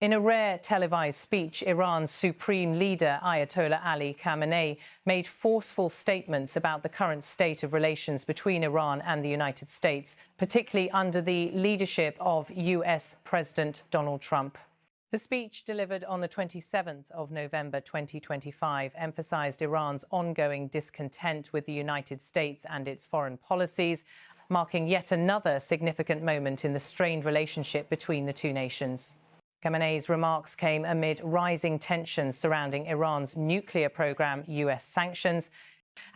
In a rare televised speech, Iran's supreme leader, Ayatollah Ali Khamenei, made forceful statements about the current state of relations between Iran and the United States, particularly under the leadership of US President Donald Trump. The speech, delivered on the 27th of November 2025, emphasized Iran's ongoing discontent with the United States and its foreign policies, marking yet another significant moment in the strained relationship between the two nations. Khamenei's remarks came amid rising tensions surrounding Iran's nuclear program, US sanctions,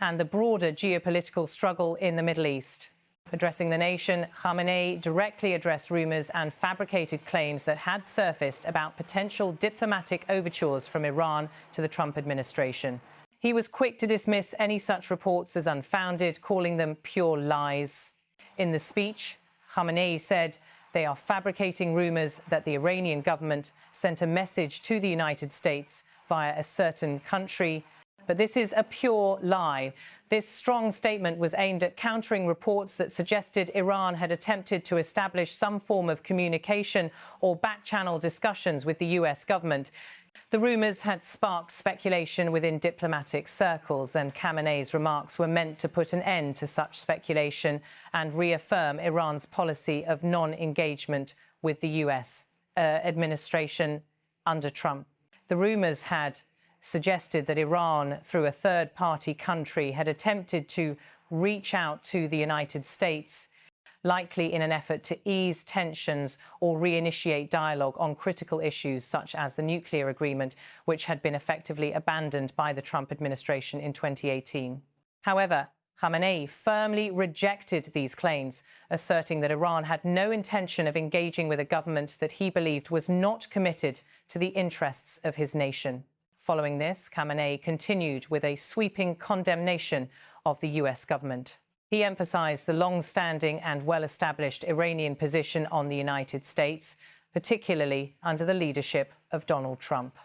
and the broader geopolitical struggle in the Middle East. Addressing the nation, Khamenei directly addressed rumors and fabricated claims that had surfaced about potential diplomatic overtures from Iran to the Trump administration. He was quick to dismiss any such reports as unfounded, calling them pure lies. In the speech, Khamenei said they are fabricating rumors that the Iranian government sent a message to the United States via a certain country. But this is a pure lie. This strong statement was aimed at countering reports that suggested Iran had attempted to establish some form of communication or back-channel discussions with the US government. The rumors had sparked speculation within diplomatic circles, and Khamenei's remarks were meant to put an end to such speculation and reaffirm Iran's policy of non-engagement with the US administration under Trump. The rumors had suggested that Iran, through a third-party country, had attempted to reach out to the United States, likely in an effort to ease tensions or reinitiate dialogue on critical issues such as the nuclear agreement, which had been effectively abandoned by the Trump administration in 2018. However, Khamenei firmly rejected these claims, asserting that Iran had no intention of engaging with a government that he believed was not committed to the interests of his nation. Following this, Khamenei continued with a sweeping condemnation of the US government. He emphasized the long-standing and well-established Iranian position on the United States, particularly under the leadership of Donald Trump.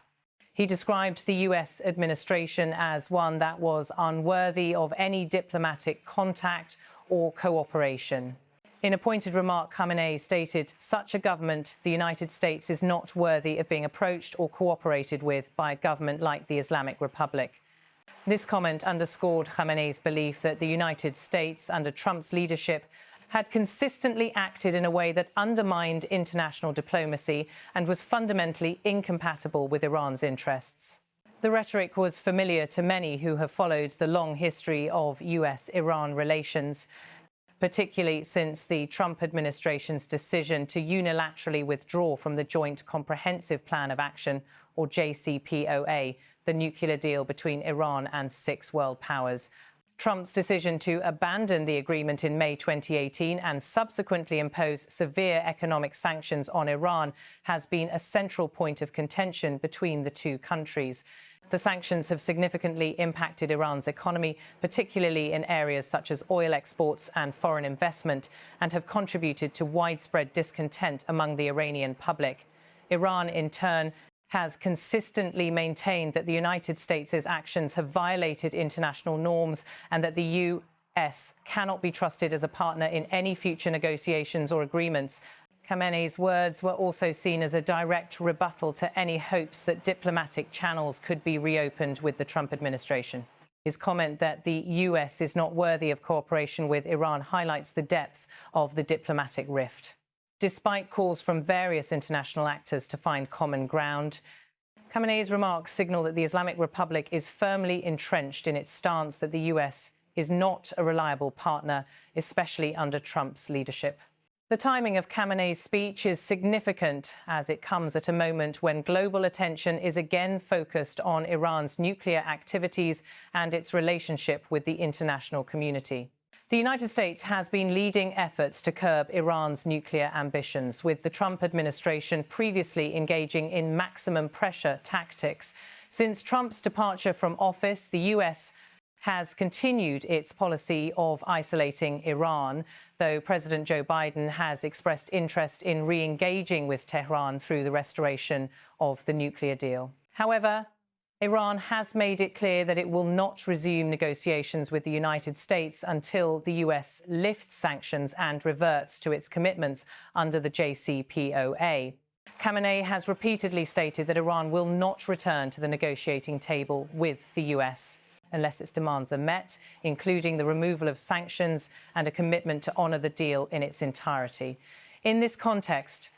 He described the US administration as one that was unworthy of any diplomatic contact or cooperation. In a pointed remark, Khamenei stated, "Such a government, the United States, is not worthy of being approached or cooperated with by a government like the Islamic Republic." This comment underscored Khamenei's belief that the United States, under Trump's leadership, had consistently acted in a way that undermined international diplomacy and was fundamentally incompatible with Iran's interests. The rhetoric was familiar to many who have followed the long history of US-Iran relations, particularly since the Trump administration's decision to unilaterally withdraw from the Joint Comprehensive Plan of Action, or JCPOA, the nuclear deal between Iran and 6 world powers. Trump's decision to abandon the agreement in May 2018 and subsequently impose severe economic sanctions on Iran has been a central point of contention between the two countries. The sanctions have significantly impacted Iran's economy, particularly in areas such as oil exports and foreign investment, and have contributed to widespread discontent among the Iranian public. Iran, in turn, has consistently maintained that the United States' actions have violated international norms and that the US cannot be trusted as a partner in any future negotiations or agreements. Khamenei's words were also seen as a direct rebuttal to any hopes that diplomatic channels could be reopened with the Trump administration. His comment that the US is not worthy of cooperation with Iran highlights the depth of the diplomatic rift. Despite calls from various international actors to find common ground, Khamenei's remarks signal that the Islamic Republic is firmly entrenched in its stance that the US is not a reliable partner, especially under Trump's leadership. The timing of Khamenei's speech is significant as it comes at a moment when global attention is again focused on Iran's nuclear activities and its relationship with the international community. The United States has been leading efforts to curb Iran's nuclear ambitions, with the Trump administration previously engaging in maximum pressure tactics. Since Trump's departure from office, the US has continued its policy of isolating Iran, though President Joe Biden has expressed interest in re-engaging with Tehran through the restoration of the nuclear deal. However, Iran has made it clear that it will not resume negotiations with the United States until the US lifts sanctions and reverts to its commitments under the JCPOA. Khamenei has repeatedly stated that Iran will not return to the negotiating table with the US unless its demands are met, including the removal of sanctions and a commitment to honour the deal in its entirety. In this context,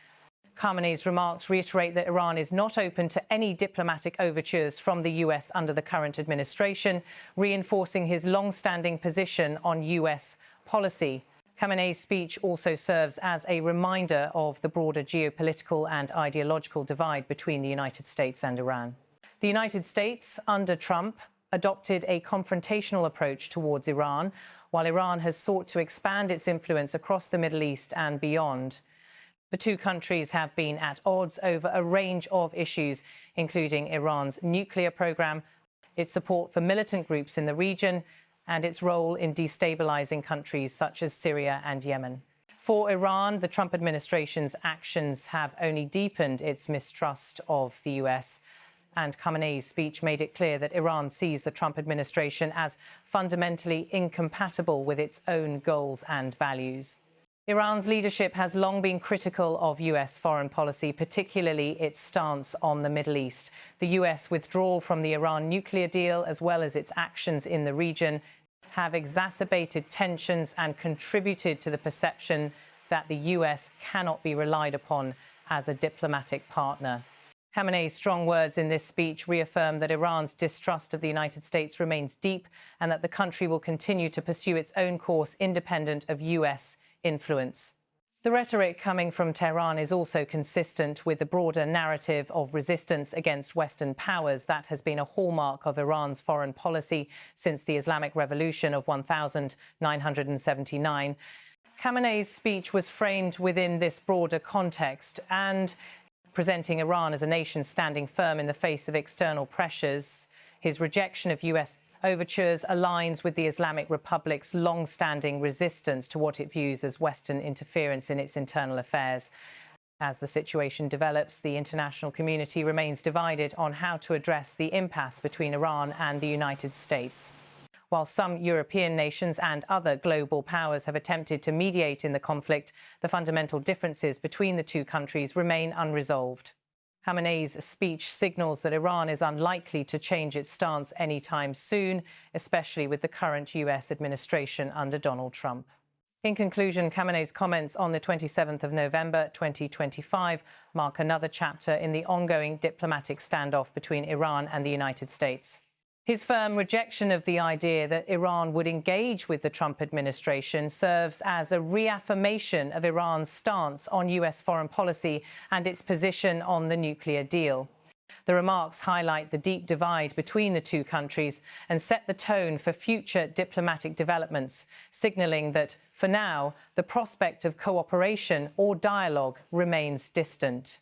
Khamenei's remarks reiterate that Iran is not open to any diplomatic overtures from the US under the current administration, reinforcing his long-standing position on US policy. Khamenei's speech also serves as a reminder of the broader geopolitical and ideological divide between the United States and Iran. The United States, under Trump, adopted a confrontational approach towards Iran, while Iran has sought to expand its influence across the Middle East and beyond. The two countries have been at odds over a range of issues, including Iran's nuclear program, its support for militant groups in the region, and its role in destabilizing countries such as Syria and Yemen. For Iran, the Trump administration's actions have only deepened its mistrust of the US. And Khamenei's speech made it clear that Iran sees the Trump administration as fundamentally incompatible with its own goals and values. Iran's leadership has long been critical of US foreign policy, particularly its stance on the Middle East. The US withdrawal from the Iran nuclear deal, as well as its actions in the region, have exacerbated tensions and contributed to the perception that the US cannot be relied upon as a diplomatic partner. Khamenei's strong words in this speech reaffirm that Iran's distrust of the United States remains deep and that the country will continue to pursue its own course independent of US influence. The rhetoric coming from Tehran is also consistent with the broader narrative of resistance against Western powers that has been a hallmark of Iran's foreign policy since the Islamic Revolution of 1979. Khamenei's speech was framed within this broader context and presenting Iran as a nation standing firm in the face of external pressures. His rejection of US overtures aligns with the Islamic Republic's long-standing resistance to what it views as Western interference in its internal affairs. As the situation develops, the international community remains divided on how to address the impasse between Iran and the United States. While some European nations and other global powers have attempted to mediate in the conflict, the fundamental differences between the two countries remain unresolved. Khamenei's speech signals that Iran is unlikely to change its stance anytime soon, especially with the current US administration under Donald Trump. In conclusion, Khamenei's comments on the 27th of November 2025 mark another chapter in the ongoing diplomatic standoff between Iran and the United States. His firm rejection of the idea that Iran would engage with the Trump administration serves as a reaffirmation of Iran's stance on US foreign policy and its position on the nuclear deal. The remarks highlight the deep divide between the two countries and set the tone for future diplomatic developments, signaling that, for now, the prospect of cooperation or dialogue remains distant.